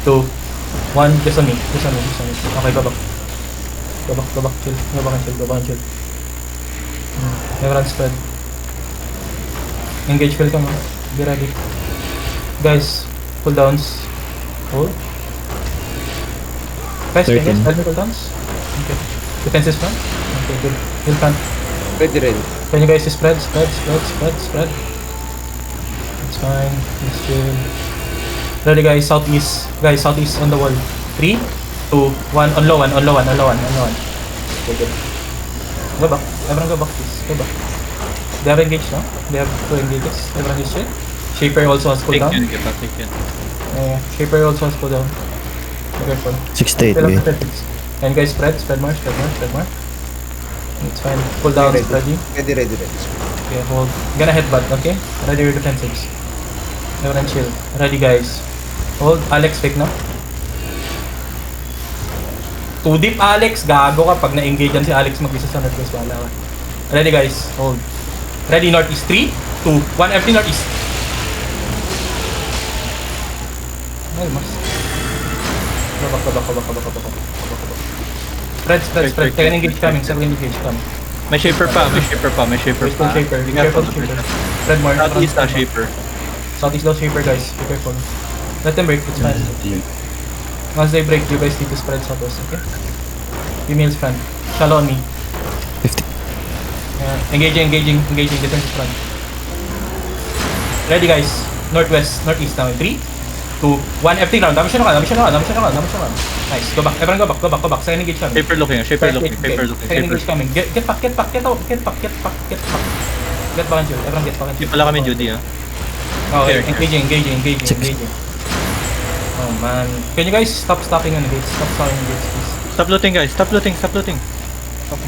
2, 1. Just on me. Just on me. Just on me. Okay, go back. Go back. Go back. Chill. Go back and chill. Go back and chill. Everyone spread. Engage. Welcome. Be ready. Guys, pull downs. Hold. Guys, guys, help me pull downs. Okay. Defense is front. Okay, good. Heal front. Ready. Can you guys spread? Spread. It's fine. Just chill. Ready, guys. Southeast. Guys, southeast on the wall. 3, 2, 1. On low one. Okay, good. Go back. Everyone go back, please. Go back. They have engaged, no? They have 2 engages. Everyone is chill. Shaper also has pull down. Yeah. Shaper also has pull down. Be careful. 68 Fill up B. the defense. And guys, spread more. It's fine. Pull down. Ready. Ready. Okay, hold. Gonna headbutt, okay? Ready your defensives. Everyone chill. Ready, guys. Hold. Alex, fake na. 2 deep, Alex. Gago ka. Pag na-engage yan si Alex, mag-isa sa northwest. Wala ka. Ready, guys. Hold. Ready, northeast. 3, 2, 1. Empty northeast. Ay, mas. Go back. Spread. Second engage coming. May shaper pa. Wait, full shaper. Be careful, shaper. Spread more. Southeast na shaper. Southeast low shaper, guys. Be careful. Let them break. It's fine. Once they break, you guys need to spread southwest, okay? Females front. Shallow on me. 50. Engaging. Defense is front. Ready, guys. Northwest. Northeast now. 3, 2, 1. FT round. Dami siya na ka. Nice. Go back. Everyone go back. Second engage coming. Shaper looking. Second engage coming. Get back. Get back and chill. Everyone get back and chill. Hindi pala kami Judy, Okay, Okay. engaging. Oh man. Can you guys stop stopping on the gates? Stop stopping on the gates, please. Stop looting, guys. Stop looting.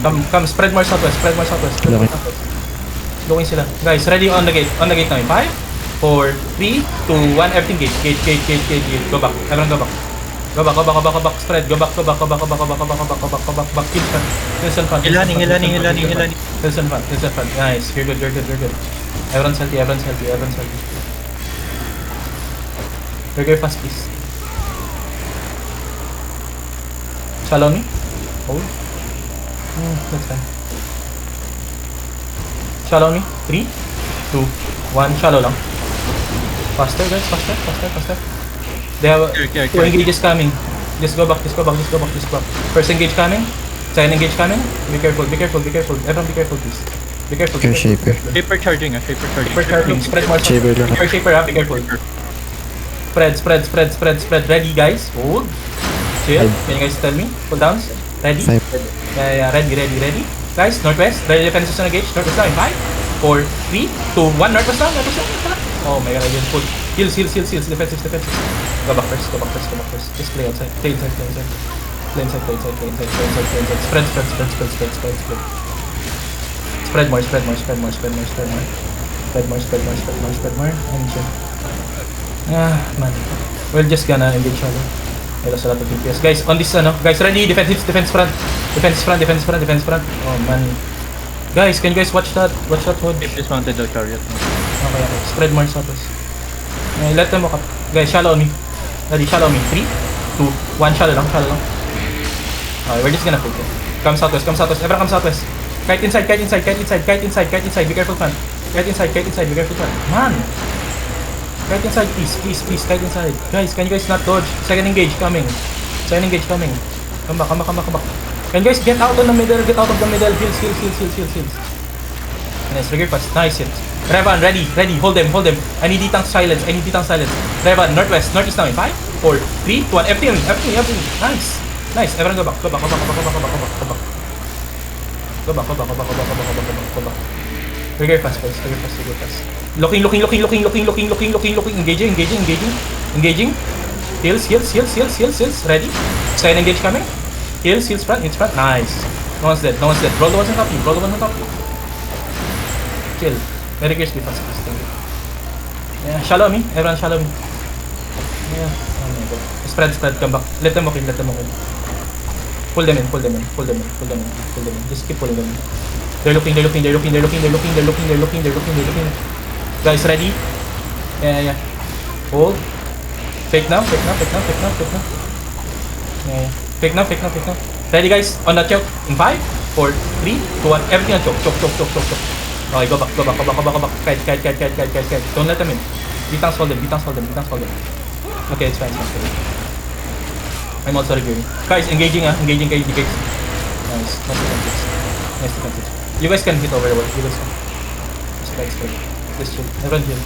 Come, spread more southwest. Okay. Looking sila. Guys, ready on the gate. On the gate namin. 5, 4, 3, 2, 1. Everything gate. Go back. Everyone go back. Go back. Spread. Go back. Kill front. Hilaning. Kilson front. Nice. You're good. Everyone's healthy. Trigger fast, please. Shallow me. Hold. That's fine. Shallow me. 3, 2, 1. Shallow lang. Faster, guys. Faster. They have Okay. 2 engages coming. Just go back. First engage coming. Second engage coming. Be careful. Everyone be careful, please. Be careful. Okay, shaper. Shaper charging. Shaper charging. Spread more. Shaper lang. Shaper, be careful. Spread. Ready, guys. Hold. Chill. Can you guys tell me? Pull downs. Ready? 5. Yeah. Ready. Guys, northwest. Ready defenses on engage. Northwest now in 5, 4, 3, 2, 1. Northwest now. Oh my god, I just pulled. Heals. Defensives. Go back first. Just play outside. Play inside. Play inside. Spread. Spread more. And chill. Man. We're just gonna engage each other. I lost a lot of DPS. Guys, on this guys, ready, defense front. Oh man. Guys, can you guys watch that hood? If dismounted the chariot. Okay. Spread more southwest. Let them walk up. Guys, shallow on me. Ready, shallow on me. 3, 2, 1. Shallow lang. Okay, we're just gonna fake it. Come southwest. Everyone come southwest. Kite inside. Be careful, front. Kite inside. Be careful, front. Man. Kite inside, please. Kite inside. Guys, can you guys not dodge? Second engage coming. Come back. Can you guys get out of the middle? Heals. Nice, trigger fast. Nice hit. Revan, ready. Hold them. I need D-tank silence. Revan, northeast now in 5, 4, 3, 2, 1. Everything. Nice. Everyone go back. Go back. Trigger fast, guys. Looking. Engaging. Heals. Ready. Second engage coming. Heals front. It's front. Nice. No one's dead. Roll the ones on top of you. Chill. Very crispy fast. Thank you. Yeah, shallow me. Everyone shallow me. Yeah. Oh my god. Spread. Come back. Let them walk in. Pull them in. Just keep pulling them in. They're looking. Guys, ready? Yeah. Hold. Fake now, fake now, fake now, fake now, fake now. Yeah. Fake now, fake now, fake now. Ready guys, on the choke. In 5, 4, 3, 2, 1. Everything on choke. Choke, choke, choke, choke, choke. Okay, go back, go back, go back, go back, go back. Kite. Don't let them in. Beatings hold them, beatings hold them, beatings hold them. Okay, it's fine, it's fine. I'm also reviewing. Guys, engaging engaging kayo, DKs. Nice, nice defenses. Nice defenses. You guys can hit over the wall, you guys can. Just guys, just chill. Everyone chill.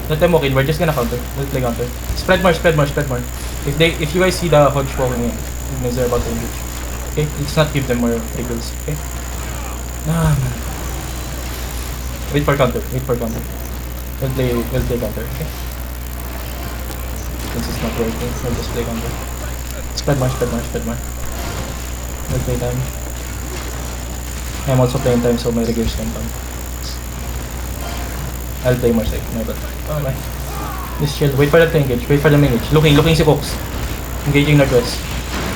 Let them walk in, we're just gonna counter. We'll play counter. Spread more. If you guys see the Hodge walking in, it means they're about to engage. Okay? Let's not give them more triggers, okay? Ah, man. Wait for counter. We'll play counter, okay? Since it's not working, we'll just play counter. Spread more. We'll play time. I'm also playing time so my riggers can come. I'll play more safe, my bad. Oh my. Just chill. Wait for them to engage. Looking si Cox. Engaging northwest.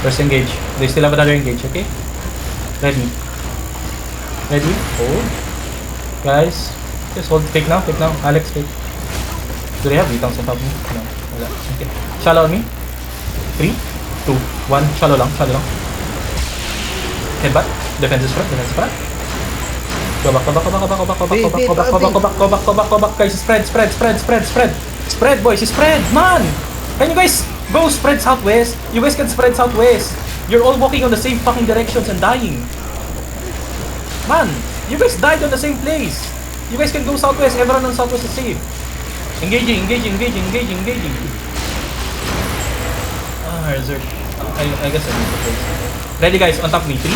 First engage. They still have another engage, okay? Ready. Hold. Guys. Just hold. Fake now. Alex, fake. Do they have beatings on top of me? No. Wala. Okay. Shallow on me. 3, 2, 1. Shallow lang. Headbutt. Defense is front. Go back. Guys, spread, boys, spread, man! Can you guys go spread southwest? You guys can spread southwest. You're all walking on the same fucking directions and dying. Man, you guys died on the same place. You guys can go southwest, everyone on southwest is safe. Engaging. Reserve. I guess I need to place. Ready guys, on top me. 3,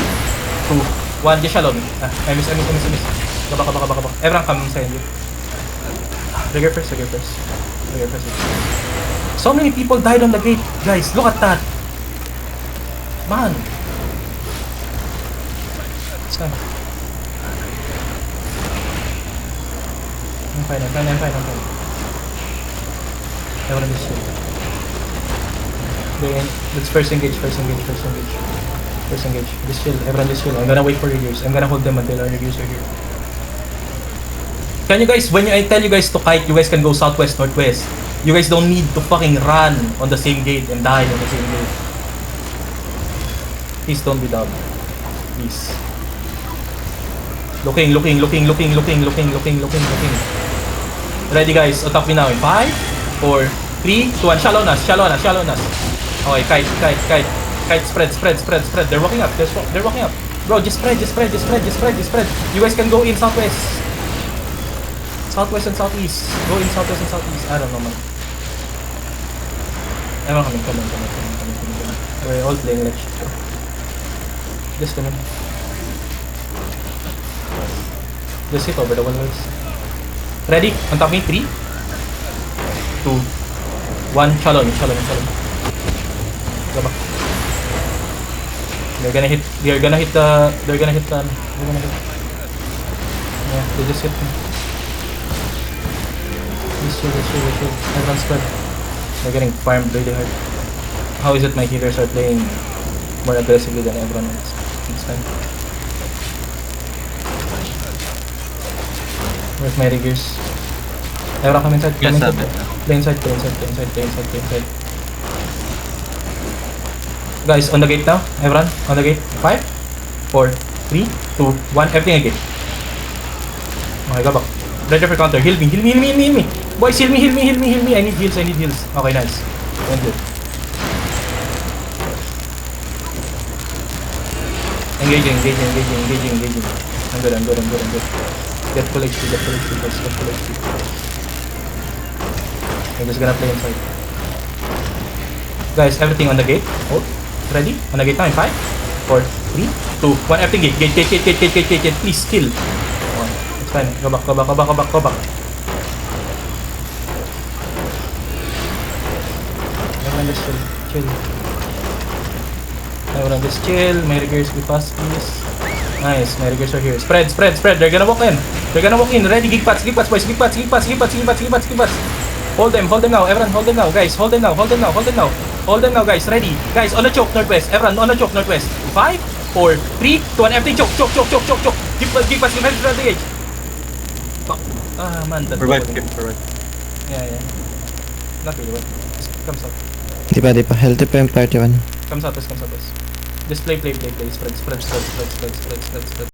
2, 1, just shallow me. I miss. Go back. Everyone come inside you. Trigger first. So many people died on the gate. Guys, look at that. Man. It's fine. I'm fine. Everyone is chill. Let's first engage. Just chill. Everyone just chill. I'm gonna wait for your gears. I'm gonna hold them until our gears are here. Can you guys, when I tell you guys to kite, you guys can go southwest, northwest. You guys don't need to fucking run on the same gate and die on the same gate. Please don't be dumb. Please. Looking. Ready guys, on top me now in 5, 4, 3, 2, 1. Shallow nas. Okay, kite, spread. They're walking up. Bro, just spread. You guys can go in southwest. Southwest and southeast. Go in southwest and southeast. I don't know, man. I'm coming. We're all playing like shit. Just come in. Just hit over the wall, guys. Ready? On top me. 3, 2, 1. Shallow me. Go back. They're gonna hit. Yeah, they just hit me. Just chill. Everyone's spread. They're getting farmed really hard. How is it my healers are playing more aggressively than everyone else? It's fine. Where's my riggers? Everyone come inside. Play inside. Guys, on the gate now. Everyone, on the gate. 5, 4, 3, 2, 1. Everything again. Okay, go back. Ready for counter. Heal me. Boys, heal me. I need heals. Okay, nice. I'm good. Engaging. I'm good. Get full HP. I'm just gonna play inside. Guys, everything on the gate. Hold. Ready? On the gate now in 5, 4, 3, 2, 1. Everything gate. Please kill. It's fine. Go back. Everyone just chill. My riggers be fast, please. Nice, my riggers are here. Spread. They're gonna walk in. Ready? Gig pats, boys. Gig pats. Hold them now. Everyone, hold them now. Guys, hold them now, guys. Ready? Guys, on the choke, northwest. Everyone, on the choke, northwest. 5, 4, 3, 2, 1. Everything choke. Gig pats, the edge. Fuck. Ah, man, that's Revive. Yeah. Not really well. Just come south. Di pa. Healthy pa yung party 1. Come south. Just play. Spread.